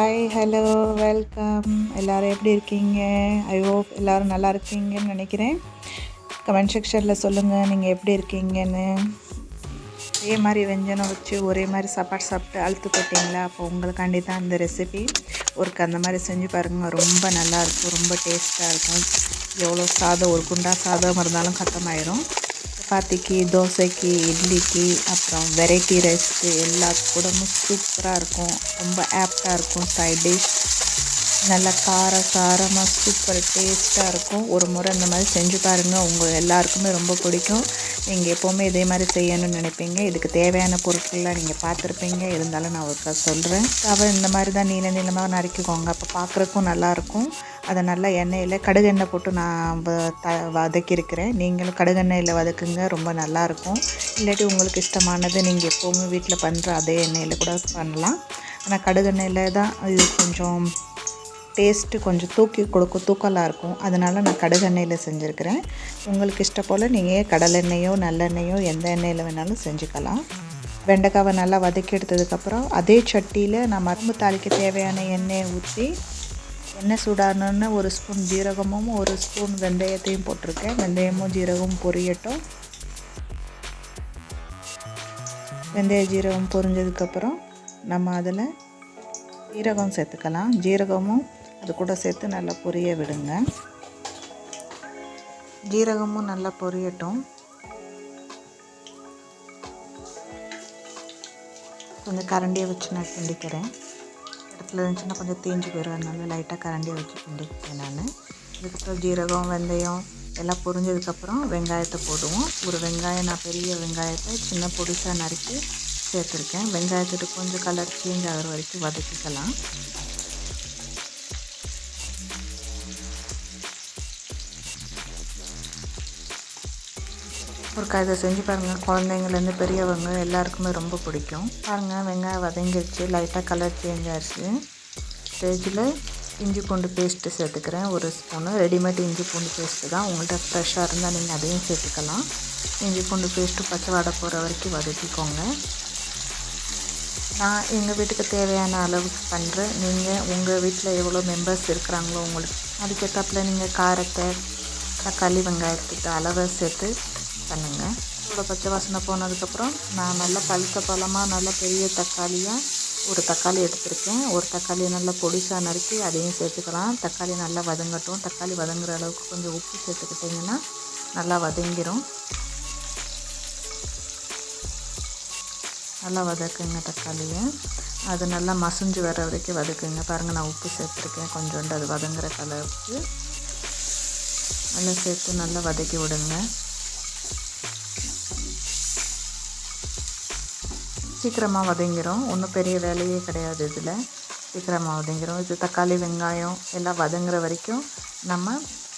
Hi, hello, welcome. எல்லோரும் எப்படி இருக்கீங்க? ஐ ஹோப் எல்லோரும் நல்லா இருக்கீங்கன்னு நினைக்கிறேன். கமெண்ட் செக்ஷனில் சொல்லுங்கள் நீங்கள் எப்படி இருக்கீங்கன்னு. அதே மாதிரி வெஞ்சனம் வச்சு ஒரே மாதிரி சாப்பாடு சாப்பிட்டு அழுத்து போட்டிங்களா? அப்போ உங்களுக்காண்டி தான் இந்த ரெசிபி. ஒருக்கு அந்த மாதிரி செஞ்சு பாருங்கள், ரொம்ப நல்லாயிருக்கும், ரொம்ப டேஸ்ட்டாக இருக்கும். எவ்வளோ சாதம், ஒரு குண்டா சாதம் இருந்தாலும் கத்தமாயிரும். சப்பாத்திக்கு, தோசைக்கு, இட்லிக்கு, அப்புறம் வெரைட்டி ரைஸ்க்கு எல்லாத்துக்கு கூடவும் சூப்பராக இருக்கும். ரொம்ப ஆப்டாக இருக்கும். சைட் டிஷ் நல்லா காரமாக சூப்பர் டேஸ்ட்டாக இருக்கும். ஒரு முறை இந்த மாதிரி செஞ்சு பாருங்கள், உங்கள் எல்லாருக்குமே ரொம்ப பிடிக்கும். நீங்கள் எப்போவுமே இதே மாதிரி செய்யணும்னு நினைப்பீங்க. இதுக்கு தேவையான பொருட்கள்லாம் நீங்கள் பார்த்துருப்பீங்க, இருந்தாலும் நான் ஒருக்கா சொல்கிறேன். தவை இந்த மாதிரி தான் நீளமாக நறுக்கிக்கோங்க, அப்போ பார்க்குறக்கும் நல்லாயிருக்கும். அதை நல்லா எண்ணெயில் கடுகு எண்ணெய் போட்டு நான் வதக்கியிருக்கிறேன். நீங்களும் கடுகு எண்ணெயில் வதக்குங்க, ரொம்ப நல்லாயிருக்கும். இல்லாட்டி உங்களுக்கு இஷ்டமானது நீங்கள் எப்போவுமே வீட்டில் பண்ணுற அதே எண்ணெயில் கூட பண்ணலாம். ஆனால் கடுகு எண்ணெயில் தான் இது கொஞ்சம் டேஸ்ட்டு கொஞ்சம் தூக்கலாக இருக்கும். அதனால் நான் கடுகு எண்ணெயில் செஞ்சுருக்கிறேன். உங்களுக்கு இஷ்டம் போல் நீங்கள் கடலெண்ணெயோ நல்லெண்ணெயோ எந்த எண்ணெயில் வேணாலும் செஞ்சுக்கலாம். வெண்டைக்காவை நல்லா வதக்கி எடுத்ததுக்கப்புறம் அதே சட்டியில் நான் மரம்பு தாளிக்க தேவையான எண்ணெயை ஊற்றி, எண்ணெய் சூடானோன்னு ஒரு ஸ்பூன் ஜீரகமும் ஒரு ஸ்பூன் வெந்தயத்தையும் போட்டிருக்கேன். வெந்தயமும் ஜீரகமும் பொரியட்டும். வெந்தய ஜீரகம் பொரிஞ்சதுக்கப்புறம் நம்ம அதில் ஜீரகம் சேர்த்துக்கலாம். ஜீரகமும் அது கூட சேர்த்து நல்லா பொரிய விடுங்க. ஜீரகமும் நல்லா பொரியட்டும். கொஞ்சம் கரண்டியை வச்சு நான் கிண்டிக்கிறேன். இடத்துல இருந்துச்சுன்னா கொஞ்சம் தீஞ்சு போயிடும், அதனால லைட்டாக கரண்டியை வச்சு கிண்டிக்கிறேன் நான். இதுக்கப்புறம் ஜீரகம், வெந்தயம் எல்லாம் பொரிஞ்சதுக்கப்புறம் வெங்காயத்தை போடுவோம். ஒரு வெங்காயம், நான் பெரிய வெங்காயத்தை சின்ன பொடிசாக நறுக்கி சேர்த்துருக்கேன். வெங்காயத்துக்கு கொஞ்சம் கலர் சேஞ்ச் ஆகிற வரைக்கும் வதக்கிக்கலாம். ஒரு இதை செஞ்சு பாருங்கள், குழந்தைங்கள்லேருந்து பெரியவங்க எல்லாருக்குமே ரொம்ப பிடிக்கும். பாருங்கள், வெங்காயம் வதங்கிடுச்சு, லைட்டாக கலர் சேஞ்ச் ஆகிடுச்சு. ஸ்டேஜில் இஞ்சி பூண்டு பேஸ்ட்டு சேர்த்துக்கிறேன், ஒரு ஸ்பூனு. ரெடிமேட் இஞ்சி பூண்டு பேஸ்ட்டு தான், உங்கள்கிட்ட ஃப்ரெஷ்ஷாக இருந்தால் நீங்கள் அதையும் சேர்த்துக்கலாம். இஞ்சி பூண்டு பேஸ்ட்டு பச்சை வாடை போகிற வரைக்கும் வதக்கிக்கோங்க. நான் எங்கள் வீட்டுக்கு தேவையான அளவுக்கு பண்ணுறேன். நீங்கள் உங்கள் வீட்டில் எவ்வளோ மெம்பர்ஸ் இருக்கிறாங்களோ உங்களுக்கு அதுக்கேற்றாப்புல நீங்கள் காரத்தை, தக்காளி, வெங்காயத்துக்கு அளவை சேர்த்து பண்ணுங்கள். இதோட பச்சை வாசனை போனதுக்கப்புறம் நான் நல்லா பழுத்த பழமாக நல்லா பெரிய தக்காளியாக ஒரு தக்காளி எடுத்துருக்கேன். ஒரு தக்காளியை நல்லா பொடிசாக நறுக்கி அதையும் சேர்த்துக்கலாம். தக்காளி நல்லா வதங்கட்டும். தக்காளி வதங்குற அளவுக்கு கொஞ்சம் உப்பு சேர்த்துக்கிட்டிங்கன்னா நல்லா வதங்கிடும். நல்லா வதக்குங்க தக்காளியை. அது நல்லா மசிஞ்சு வர வரைக்கும் வதக்குங்க. பாருங்கள், நான் உப்பு சேர்த்துருக்கேன் கொஞ்சோண்டு, அது வதங்குற அளவுக்கு நல்லா சேர்த்து நல்லா வதக்கி விடுங்க. சீக்கிரமாக வதங்கிடும், ஒன்றும் பெரிய வேலையே கிடையாது. இதில் சீக்கிரமாக வதங்கிடும். இது தக்காளி, வெங்காயம் எல்லாம் வதங்குற வரைக்கும் நம்ம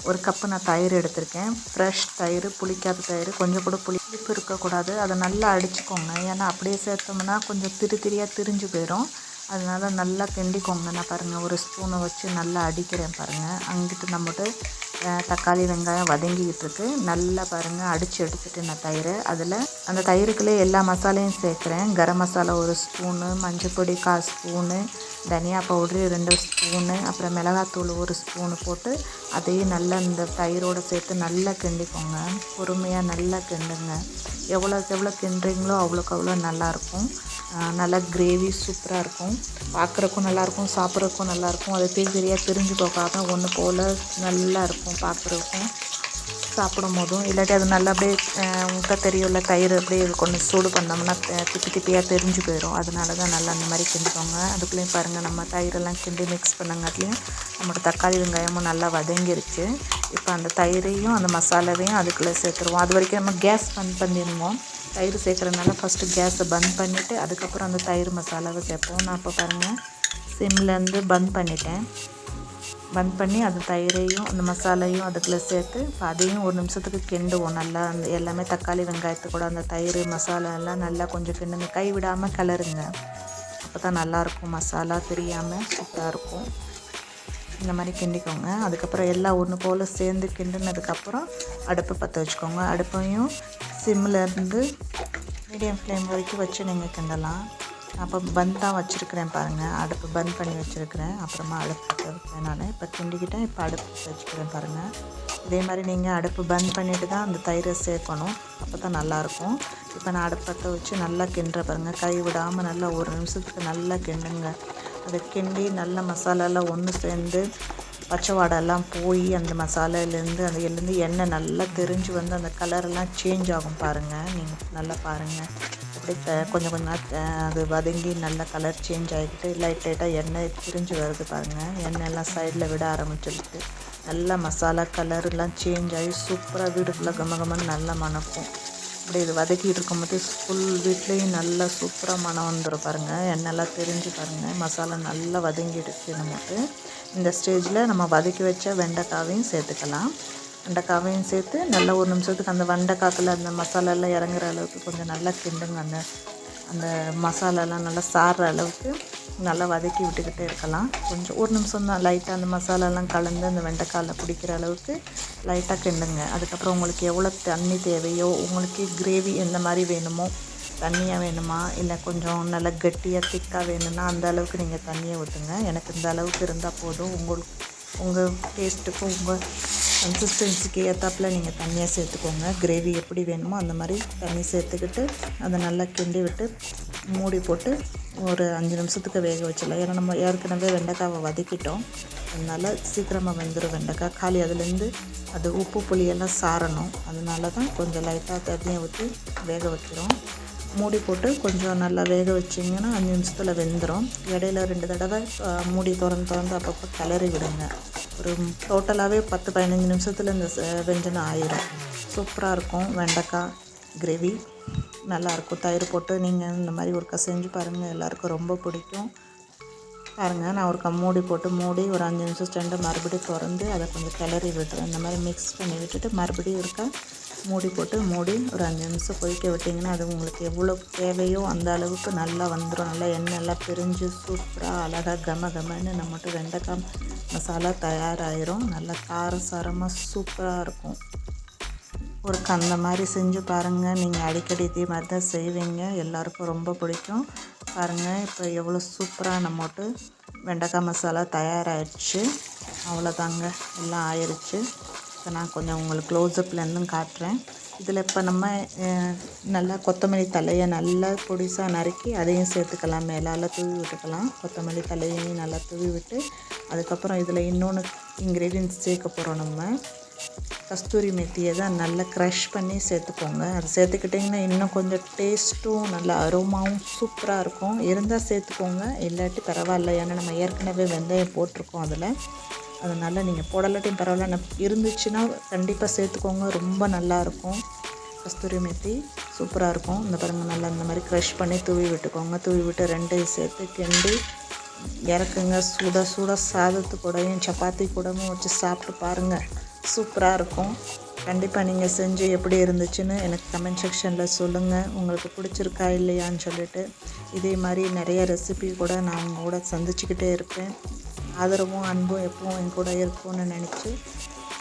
ஒரு கப்பு நான் தயிர் எடுத்திருக்கேன். ஃப்ரெஷ் தயிர், புளிக்காத தயிர், கொஞ்சம் கூட புளிப்பு இருக்கக்கூடாது. அதை நல்லா அடிச்சுக்கோங்க, ஏன்னா அப்படியே சேர்த்தோம்னா கொஞ்சம் திரியாக திரிஞ்சு போயிடும். அதனால் நல்லா கிண்டிக்கோங்க. நான் பாருங்கள், ஒரு ஸ்பூனை வச்சு நல்லா அடிக்கிறேன் பாருங்கள். அங்கிட்டு நம்மட்டு தக்காளி, வெங்காயம் வதங்கிக்கிட்டு இருக்கு. நல்லா பாருங்கள், அடித்து எடுத்துகிட்டு நான் தயிர், அதில் அந்த தயிருக்குள்ளே எல்லா மசாலையும் சேர்க்குறேன். கரம் மசாலா ஒரு ஸ்பூனு, மஞ்சள் பொடி 1/4 ஸ்பூனு, தனியா பவுட்ரு 2 ஸ்பூனு, அப்புறம் மிளகாத்தூள் 1 ஸ்பூனு போட்டு அதையும் நல்லா இந்த தயிரோடு சேர்த்து நல்லா கிண்டிக்கோங்க. பொறுமையாக நல்லா கிண்டுங்க. எவ்வளோக்கு எவ்வளோ கிண்டுறீங்களோ அவ்வளோக்கு நல்லாயிருக்கும். நல்லா கிரேவி சூப்பராக இருக்கும். பார்க்குறக்கும் நல்லாயிருக்கும், சாப்பிட்றதுக்கும் நல்லாயிருக்கும். அது திரியாக திரிஞ்சு போகாத ஒன்று போல் நல்லா இருக்கும் பார்க்குறதுக்கும் சாப்பிடும் போதும். இல்லாட்டி அது நல்லா அப்படியே முட்டை தெரியும்ல, தயிர் அப்படியே கொண்டு சூடு பண்ணோம்னா திப்பியாக தெரிஞ்சு போயிடும். அதனால தான் நல்லா அந்த மாதிரி கிண்டிக்கோங்க. அதுக்குள்ளேயும் பாருங்கள், நம்ம தயிரெல்லாம் கிண்டி மிக்ஸ் பண்ணங்காட்டிலையும் நம்மளோட தக்காளி, வெங்காயமும் நல்லா வதங்கிருச்சு. இப்போ அந்த தயிரையும் அந்த மசாலாவையும் அதுக்குள்ளே சேர்த்துருவோம். அது வரைக்கும் நம்ம கேஸ் பந்த் பண்ணிடுவோம். தயிர் சேர்க்குறதுனால ஃபஸ்ட்டு கேஸை பந்த் பண்ணிவிட்டு அதுக்கப்புறம் அந்த தயிர் மசாலாவை சேர்ப்போம். நான் இப்போ பாருங்கள், சிம்லேருந்து பந்த் பண்ணிட்டேன். பந்த் பண்ணி அந்த தயிரையும் அந்த மசாலையும் அதுக்குள்ளே சேர்த்து இப்போ அதையும் ஒரு நிமிஷத்துக்கு கிண்டுவோம். நல்லா அந்த எல்லாமே தக்காளி, வெங்காயத்து கூட அந்த தயிர் மசாலா எல்லாம் நல்லா கொஞ்சம் கிண்டுங்க, கை விடாமல் கிளறுங்க. அப்போ தான் நல்லாயிருக்கும், மசாலா தெரியாமல் சூப்பராக இருக்கும். இந்த மாதிரி கிண்டிக்கோங்க. அதுக்கப்புறம் எல்லாம் ஒன்று போல் சேர்ந்து கிண்டினதுக்கப்புறம் அடுப்பு பற்ற வச்சுக்கோங்க. அடுப்பையும் சிம்மில் இருந்து மீடியம் ஃப்ளேம் வரைக்கும் வச்சு நீங்கள் கிண்டலாம். அப்போ பந்த் தான் வச்சுருக்கிறேன் பாருங்கள். அடுப்பு பந்த் பண்ணி வச்சுருக்கிறேன். அப்புறமா அடுப்பு பற்ற வைப்பேன் நான். இப்போ கிண்டிக்கிட்டேன். இப்போ அடுப்பு பற்ற வச்சுக்கிறேன் பாருங்கள். இதே மாதிரி நீங்கள் அடுப்பு பந்த் பண்ணிவிட்டு தான் அந்த தயிரை சேர்க்கணும். அப்போ தான் நல்லாயிருக்கும். இப்போ நான் அடுப்பு பற்ற வச்சு நல்லா கிண்டுற பாருங்கள். கை விடாமல் நல்லா ஒரு நிமிஷத்துக்கு நல்லா கிண்டுங்க. அதை கிண்டி நல்ல மசாலாலாம் ஒன்று சேர்ந்து பச்சை வாடெல்லாம் போய் அந்த மசாலாலேருந்து அதுலேருந்து எண்ணெய் நல்லா தெரிஞ்சு வந்து அந்த கலரெல்லாம் சேஞ்ச் ஆகும் பாருங்கள். நீங்கள் நல்லா பாருங்கள். அப்படி கொஞ்சம் கொஞ்சம் அது வதங்கி நல்ல கலர் சேஞ்ச் ஆகிக்கிட்டு லைட்டாக எண்ணெய் பிரிஞ்சு வருது பாருங்கள். எண்ணெயெல்லாம் சைடில் விட ஆரம்பிச்சிருக்கு. நல்லா மசாலா கலர்லாம் சேஞ்ச் ஆகி சூப்பராக வீடு ஃபுல்லாக கமகமன்னு நல்லா மணக்கும். அப்படி இது வதக்கிட்டு இருக்கும்போது ஃபுல் வீட்லேயும் நல்லா சூப்பராக மணம் வந்துடும் பாருங்கள். எண்ணெய்லாம் தெரிஞ்சு பாருங்கள். மசாலா நல்லா வதங்கிடுச்சு நமக்கு. இந்த ஸ்டேஜில் நம்ம வதக்கி வச்ச வெண்டைக்காவையும் சேர்த்துக்கலாம். வெண்டைக்காவையும் சேர்த்து நல்லா ஒரு நிமிஷத்துக்கு அந்த வெண்டைக்காக்கில் அந்த மசாலாலாம் இறங்குற அளவுக்கு கொஞ்சம் நல்லா கிண்டுங்க. அந்த மசாலாலாம் நல்லா சாறுற அளவுக்கு நல்லா வதக்கி விட்டுக்கிட்டே இருக்கலாம். கொஞ்சம் ஒரு நிமிஷம் தான் லைட்டாக அந்த மசாலாலாம் கலந்து அந்த வெண்டைக்காயில் பிடிக்கிற அளவுக்கு லைட்டாக கிண்டுங்க. அதுக்கப்புறம் உங்களுக்கு எவ்வளோ தண்ணி தேவையோ, உங்களுக்கு கிரேவி எந்த மாதிரி வேணுமோ, தண்ணியாக வேணுமா இல்லை கொஞ்சம் நல்லா கட்டியாக திக்காக வேணும்னா அந்த அளவுக்கு நீங்கள் தண்ணியை ஊற்றுங்க. எனக்கு இந்த அளவுக்கு இருந்தால் போதும். உங்கள் டேஸ்ட்டுக்கும் உங்கள் கன்சிஸ்டன்சிக்கு ஏற்றாப்புல நீங்கள் தண்ணியாக சேர்த்துக்கோங்க. கிரேவி எப்படி வேணுமோ அந்த மாதிரி தண்ணி சேர்த்துக்கிட்டு அதை நல்லா கிண்டி விட்டு மூடி போட்டு ஒரு 5 நிமிஷத்துக்கு வேக வச்சிடலாம். ஏன்னா நம்ம ஏற்கனவே வெண்டைக்காவை வதக்கிட்டோம். அதனால் சீக்கிரமாக வெந்துடும் வெண்டைக்காய். காலி அதுலேருந்து அது உப்பு புளியெல்லாம் சாரணும். அதனால தான் கொஞ்சம் லைட்டாக தண்ணியை ஊற்றி வேக வைக்கிறோம். மூடி போட்டு கொஞ்சம் நல்லா வேக வச்சிங்கன்னா 5 நிமிஷத்தில் வெந்துடும். இடையில 2 தடவை மூடி திறந்து அப்பப்போ கிளறி விடுங்க. ஒரு டோட்டலாகவே 10-15 நிமிஷத்தில் இந்த வெஞ்சனம் ஆயிரும். சூப்பராக இருக்கும். வெண்டைக்காய் கிரேவி நல்லாயிருக்கும். தயிர் போட்டு நீங்கள் இந்த மாதிரி ஒருக்கா செஞ்சு பாருங்கள். எல்லாேருக்கும் ரொம்ப பிடிக்கும். பாருங்கள், நான் ஒருக்கா மூடி போட்டு ஒரு 5 நிமிஷம் ஸ்டாண்டு மறுபடியும் திறந்து அதை கொஞ்சம் கிளறி விட்டுறேன். இந்த மாதிரி மிக்ஸ் பண்ணி விட்டுட்டு மறுபடியும் ஒருக்கா மூடி போட்டு ஒரு 5 நிமிஷம் கொதிக்க விட்டிங்கன்னா அது உங்களுக்கு எவ்வளோ தேவையோ அந்த அளவுக்கு நல்லா வந்துடும். நல்லா எண்ணெய் எல்லாம் பிரிஞ்சு சூப்பராக அழகாக கமன்னு நம்மகிட்ட வெண்டைக்காய் மசாலா தயாராகிரும். நல்லா காரசாரமாக சூப்பராக இருக்கும். ஒருக்கா அந்த மாதிரி செஞ்சு பாருங்கள். நீங்கள் அடிக்கடி இதே மாதிரி தான் செய்வீங்க. எல்லாேருக்கும் ரொம்ப பிடிக்கும். பாருங்கள், இப்போ எவ்வளோ சூப்பராக நம்மகிட்ட வெண்டைக்காய் மசாலா தயாராகிடுச்சு. அவ்வளோதாங்க, எல்லாம் ஆயிடுச்சு. இப்போ நான் கொஞ்சம் உங்களுக்கு க்ளோஸ்அப்லேருந்தும் காட்டுறேன். இதில் இப்போ நம்ம நல்லா கொத்தமல்லி தலையை நல்லா பொடிசாக நறுக்கி அதையும் சேர்த்துக்கலாம். மேலால் தூவி விட்டுக்கலாம். கொத்தமல்லி தலையையும் நல்லா தூவி விட்டு அதுக்கப்புறம் இதில் இன்னொன்று இன்க்ரீடியன்ட்ஸ் சேர்க்க போகிறோம். நம்ம கஸ்தூரி மெத்தியை தான் நல்லா க்ரஷ் பண்ணி சேர்த்துக்கோங்க. அது சேர்த்துக்கிட்டிங்கன்னா இன்னும் கொஞ்சம் டேஸ்ட்டும் நல்லா அரோமாவும் சூப்பராக இருக்கும். இருந்தால் சேர்த்துக்கோங்க, இல்லாட்டி பரவாயில்ல. ஏன்னா நம்ம ஏற்கனவே வெந்தயம் போட்டிருக்கோம் அதில். அதனால் நீங்கள் போடலாட்டியும் பரவாயில்ல, இருந்துச்சுன்னா கண்டிப்பாக சேர்த்துக்கோங்க. ரொம்ப நல்லாயிருக்கும். கஸ்தூரி மெத்தி சூப்பராக இருக்கும். இந்த பாருங்கள், நல்லா இந்த மாதிரி க்ரஷ் பண்ணி தூவி விட்டுக்கோங்க. தூவி விட்டு 2 சேர்த்து கிண்டி இறக்குங்க. சுட சாதத்து கூடயும் சப்பாத்தி கூடவும் வச்சு சாப்பிட்டு பாருங்கள். சூப்பராக இருக்கும். கண்டிப்பாக நீங்கள் செஞ்சு எப்படி இருந்துச்சுன்னு எனக்கு கமெண்ட் செக்ஷனில் சொல்லுங்கள். உங்களுக்கு பிடிச்சிருக்கா இல்லையான்னு சொல்லிவிட்டு இதே மாதிரி நிறைய ரெசிபி கூட நான் உங்கள் கூட சந்திச்சுக்கிட்டே இருப்பேன். ஆதரவும் அன்பும் எப்பவும் என் கூட இருக்கும்னு நினச்சி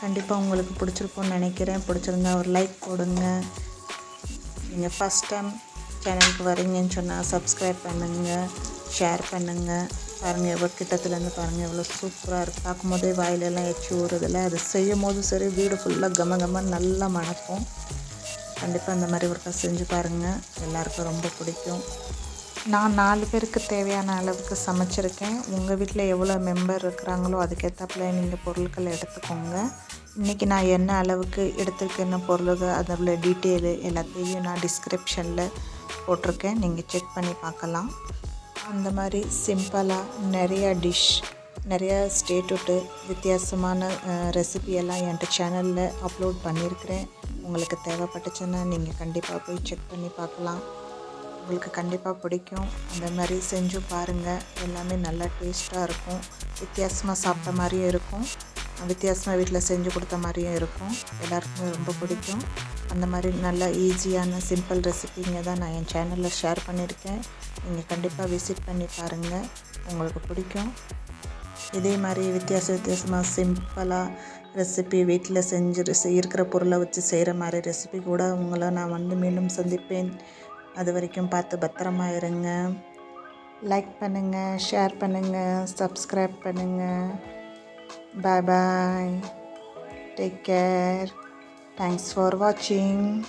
கண்டிப்பாக உங்களுக்கு பிடிச்சிருக்கும்னு நினைக்கிறேன். பிடிச்சிருந்தா ஒரு லைக் போடுங்க. நீங்கள் ஃபஸ்ட் டைம் சேனலுக்கு வரீங்கன்னு சொன்னால் சப்ஸ்கிரைப் பண்ணுங்கள், ஷேர் பண்ணுங்கள். பாருங்கள், எவ்வளோ கிட்டத்துலேருந்து பாருங்கள், எவ்வளோ சூப்பராக இருக்குது. பார்க்கும்போதே வாயிலெல்லாம் எச்சி ஊறுதில்ல. அது செய்யும் போது சரி வீடு ஃபுல்லாக கமன்னு நல்லா மணக்கும். கண்டிப்பாக இந்த மாதிரி ஒருக்கா செஞ்சு பாருங்கள். எல்லாருக்கும் ரொம்ப பிடிக்கும். நான் 4 பேருக்கு தேவையான அளவுக்கு சமைச்சிருக்கேன். உங்கள் வீட்டில் எவ்வளோ மெம்பர் இருக்கிறாங்களோ அதுக்கேற்றாப்புல நீங்கள் பொருட்கள் எடுத்துக்கோங்க. இன்றைக்கி நான் என்ன அளவுக்கு எடுத்துருக்கேன்னு பொருளுக்கு அதோட டீட்டெயிலு எல்லாத்தையும் நான் டிஸ்கிரிப்ஷனில் போட்டிருக்கேன். நீங்கள் செக் பண்ணி பார்க்கலாம். அந்த மாதிரி சிம்பிளாக நிறையா ஸ்டேட் விட்டு வித்தியாசமான ரெசிபியெல்லாம் என்கிட்ட சேனலில் அப்லோட் பண்ணியிருக்கிறேன். உங்களுக்கு தேவைப்பட்டுச்சுன்னா நீங்கள் கண்டிப்பாக போய் செக் பண்ணி பார்க்கலாம். உங்களுக்கு கண்டிப்பாக பிடிக்கும். அந்த மாதிரி செஞ்சு பாருங்கள். எல்லாமே நல்லா டேஸ்ட்டாக இருக்கும். வித்தியாசமாக சாப்பிட்ட மாதிரியும் இருக்கும், வித்தியாசமாக வீட்டில் செஞ்சு கொடுத்த மாதிரியும் இருக்கும். எல்லாருக்குமே ரொம்ப பிடிக்கும். அந்த மாதிரி நல்ல ஈஸியான சிம்பிள் ரெசிபிங்க தான் நான் என் சேனலில் ஷேர் பண்ணியிருக்கேன். நீங்கள் கண்டிப்பாக விசிட் பண்ணி பாருங்கள், உங்களுக்கு பிடிக்கும். இதே மாதிரி வித்தியாசமாக சிம்பிளாக ரெசிபி வீட்டில் இருக்கிற பொருளை வச்சு செய்கிற மாதிரி ரெசிபி கூட உங்களை நான் மீண்டும் சந்திப்பேன். அது வரைக்கும் பார்த்து பத்திரமா இருங்க. லைக் பண்ணுங்கள், ஷேர் பண்ணுங்கள், சப்ஸ்கிரைப் பண்ணுங்கள். Bye bye. Take care. Thanks for வாட்சிங்.